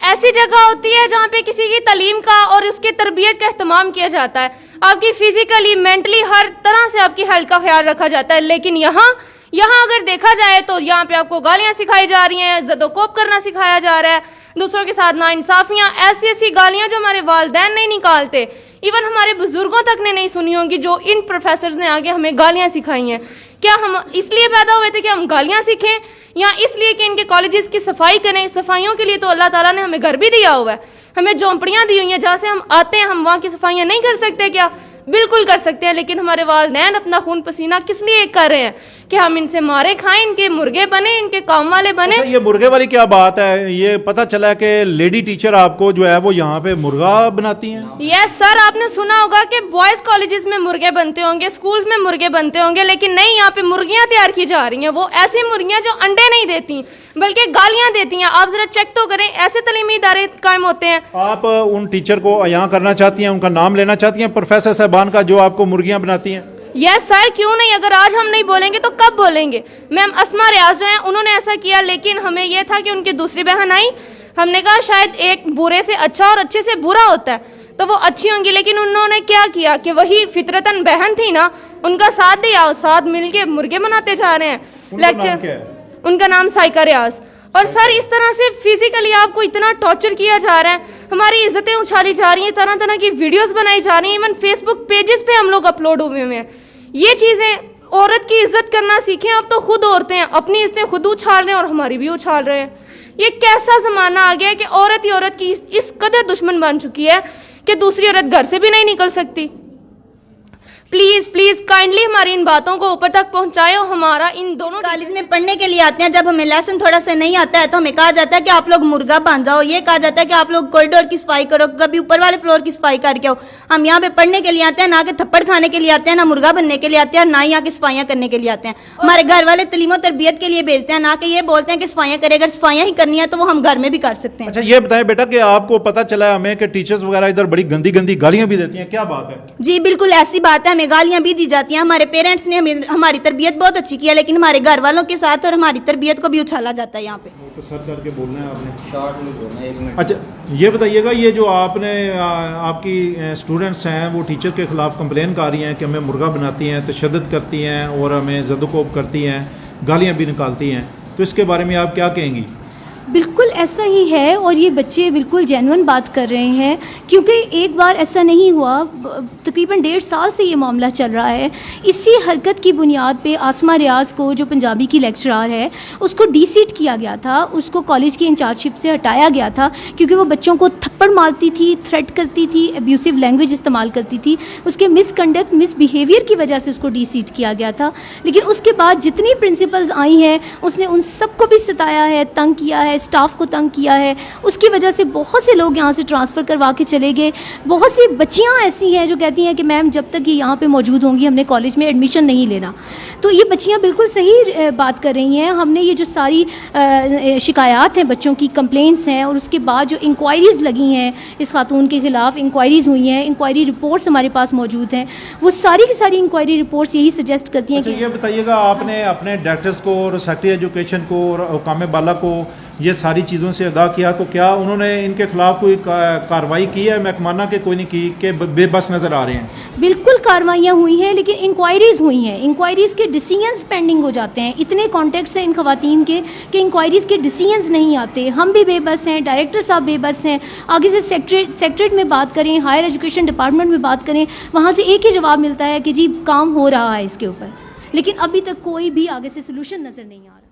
ایسی جگہ ہوتی ہے جہاں پہ کسی کی تعلیم کا اور اس کی تربیت کا اہتمام کیا جاتا ہے, آپ کی فزیکلی مینٹلی ہر طرح سے آپ کی ہیلتھ کا خیال رکھا جاتا ہے. لیکن یہاں اگر دیکھا جائے تو یہاں پہ آپ کو گالیاں سکھائی جا رہی ہیں, زد و کوب کرنا سکھایا جا رہا ہے, دوسروں کے ساتھ ناانصافیاں, ایسی گالیاں جو ہمارے والدین نہیں نکالتے, ایون ہمارے بزرگوں تک نے نہیں سنی ہوں گی, جو ان پروفیسرز نے آگے ہمیں گالیاں سکھائی ہیں. کیا ہم اس لیے پیدا ہوئے تھے کہ ہم گالیاں سیکھیں, یا اس لیے کہ ان کے کالجز کی صفائی کریں؟ صفائیوں کے لیے تو اللہ تعالیٰ نے ہمیں گھر بھی دیا ہوا ہے, ہمیں جھونپڑیاں دی ہوئی ہیں جہاں سے ہم آتے ہیں. ہم وہاں کی صفائیاں نہیں کر سکتے کیا؟ بالکل کر سکتے ہیں. لیکن ہمارے والدین اپنا خون پسینہ کس لیے کر رہے ہیں کہ ہم ان سے مارے کھائیں, ان کے مرغے بنے, ان کے کام والے بنے. یہ مرغے والی کیا بات ہے؟ یہ پتہ چلا کہ لیڈی ٹیچر آپ کو جو ہے وہ یہاں پہ مرغا بناتی ہیں. یس سر, آپ نے سنا ہوگا کہ بوائز کالجز میں مرغے بنتے ہوں گے, اسکولز میں مرغے بنتے ہوں گے, لیکن نہیں, یہاں پہ مرغیاں تیار کی جا رہی ہیں. وہ ایسی مرغیاں جو انڈے نہیں دیتی بلکہ گالیاں دیتی ہیں. آپ ذرا چیک تو کریں, ایسے تعلیمی ادارے قائم ہوتے ہیں. آپ ان ٹیچر کو یہاں کرنا چاہتی ہیں, ان کا نام لینا چاہتی ہیں, پروفیسر صاحبان کا, جو آپ کو مرغیاں بناتی ہیں؟ یس سر, کیوں نہیں. اگر آج ہم نہیں بولیں گے تو کب بولیں گے؟ میم اسما ریاض جو ہیں انہوں نے ایسا کیا, لیکن ہمیں یہ تھا کہ ان کی دوسری بہن آئی, ہم نے کہا شاید ایک برے سے اچھا اور اچھے سے برا ہوتا ہے تو وہ اچھی ہوں گی. لیکن انہوں نے کیا کیا کہ وہی فطرتاً بہن تھی نا, ان کا ساتھ دیا, ساتھ مل کے مرغے بناتے جا رہے ہیں. لیکچر, ان کا نام سائیکا ریاض. اور سر اس طرح سے فزیکلی آپ کو اتنا ٹارچر کیا جا رہا ہے, ہماری عزتیں اچھالی جا رہی ہیں, طرح طرح کی ویڈیوز بنائی جا رہی ہیں, ایون فیس بک پیجز پہ ہم لوگ اپلوڈ ہوئے ہیں. یہ چیزیں, عورت کی عزت کرنا سیکھیں. اب تو خود عورتیں اپنی عزتیں خود اچھال رہے ہیں اور ہماری بھی اچھال رہے ہیں. یہ کیسا زمانہ آ گیا ہے کہ عورت ہی عورت کی اس قدر دشمن بن چکی ہے کہ دوسری عورت گھر سے بھی نہیں نکل سکتی. پلیز کائنڈلی ہماری ان باتوں کو اوپر تک پہنچائے. ہمارا ان دونوں کالج میں پڑھنے کے لیے آتے ہیں, جب ہمیں لیسن تھوڑا سا نہیں آتا ہے تو ہمیں کہا جاتا ہے کہ آپ لوگ مرغا باندھ جاؤ, یہ کہا جاتا ہے کہ آپ لوگ کوریڈور کی صفائی کرو, کبھی اوپر والے فلور کی صفائی کر کے آؤ. ہم یہاں پہ پڑھنے کے لیے آتے ہیں, نہ کہ تھپڑ کھانے کے لیے آتے ہیں, نہ مرغا بننے کے لیے آتے ہیں, اور نہ یہاں کی صفائیاں کرنے کے لیے آتے ہیں. ہمارے گھر والے تعلیم و تربیت کے لیے بھیجتے ہیں, نہ کہ یہ بولتے ہیں کہ صفائیاں کرے. اگر صفائیاں ہی کرنی ہے تو وہ ہم گھر میں بھی کر سکتے ہیں. اچھا یہ بتائیں بیٹا کہ آپ کو پتہ چلا ہے ہمیں کہ ٹیچرز وغیرہ ادھر بڑی گندی گندی گالیاں بھی دیتی ہیں, کیا بات ہے؟ جی بالکل ایسی بات ہے, ہمیں گالیاں بھی دی جاتی ہیں. ہمارے پیرنٹس نے ہماری تربیت بہت اچھی کی ہے, لیکن ہمارے گھر والوں کے ساتھ اور ہماری تربیت کو بھی اچھالا جاتا ہے. یہاں پہ سر کر کے بولنا ہے آپ نے, شارٹ میں بولنا ہے, 1 منٹ. اچھا یہ بتائیے گا, یہ جو آپ نے آپ کی اسٹوڈنٹس ہیں وہ ٹیچر کے خلاف کمپلین کر رہی ہیں کہ ہمیں مرغا بناتی ہیں, تشدد کرتی ہیں اور ہمیں زد و کوب کرتی ہیں, گالیاں بھی نکالتی ہیں, تو اس کے بارے میں آپ کیا کہیں گی؟ بالکل ایسا ہی ہے, اور یہ بچے بالکل جینون بات کر رہے ہیں, کیونکہ ایک بار ایسا نہیں ہوا, تقریباً 1.5 سال سے یہ معاملہ چل رہا ہے. اسی حرکت کی بنیاد پہ آسما ریاض کو, جو پنجابی کی لیکچرار ہے, اس کو ڈی سیٹ کیا گیا تھا, اس کو کالج کی انچارجشپ سے ہٹایا گیا تھا, کیونکہ وہ بچوں کو تھپڑ مارتی تھی, تھریٹ کرتی تھی, ابیوسو لینگویج استعمال کرتی تھی. اس کے مس کنڈکٹ, مس بیہیویئر کی وجہ سے اس کو ڈی سیٹ کیا گیا تھا. لیکن اس کے بعد جتنی پرنسپلز آئی ہیں اس نے ان سب کو بھی ستایا ہے, تنگ کیا ہے, اسٹاف کو تنگ کیا ہے. اس کی وجہ سے بہت سے لوگ یہاں سے ٹرانسفر کروا کے چلے گئے. بہت سی بچیاں ایسی ہیں جو کہتی ہیں کہ میم جب تک یہ یہاں پہ موجود ہوں گی ہم نے کالج میں ایڈمیشن نہیں لینا. تو یہ بچیاں بالکل صحیح بات کر رہی ہیں. ہم نے یہ جو ساری شکایات ہیں, بچوں کی کمپلینٹس ہیں, اور اس کے بعد جو انکوائریز لگی ہیں اس خاتون کے خلاف, انکوائریز ہوئی ہیں, انکوائری رپورٹس ہمارے پاس موجود ہیں, وہ ساری کی ساری انکوائری رپورٹس یہی سجیسٹ کرتی ہیں. کہ یہ بتائیے گا, آپ نے اپنے ڈائریکٹرز کو اور سیکرٹری ایجوکیشن کو اور حکام بالا کو یہ ساری چیزوں سے آگاہ کیا, تو کیا انہوں نے ان کے خلاف کوئی کارروائی کی ہے؟ محکمانہ کے کوئی نہیں کی کہ بے بس نظر آ رہے ہیں؟ بالکل کارروائیاں ہوئی ہیں, لیکن انکوائریز ہوئی ہیں, انکوائریز کے ڈیسیژنز پینڈنگ ہو جاتے ہیں. اتنے کانٹیکٹس ہیں ان خواتین کے کہ انکوائریز کے ڈیسیژنز نہیں آتے. ہم بھی بے بس ہیں, ڈائریکٹر صاحب بے بس ہیں. آگے سے سیکٹریٹ میں بات کریں, ہائر ایجوکیشن ڈپارٹمنٹ میں بات کریں, وہاں سے ایک ہی جواب ملتا ہے کہ جی کام ہو رہا ہے اس کے اوپر, لیکن ابھی تک کوئی بھی آگے سے سلوشن نظر نہیں آ رہا.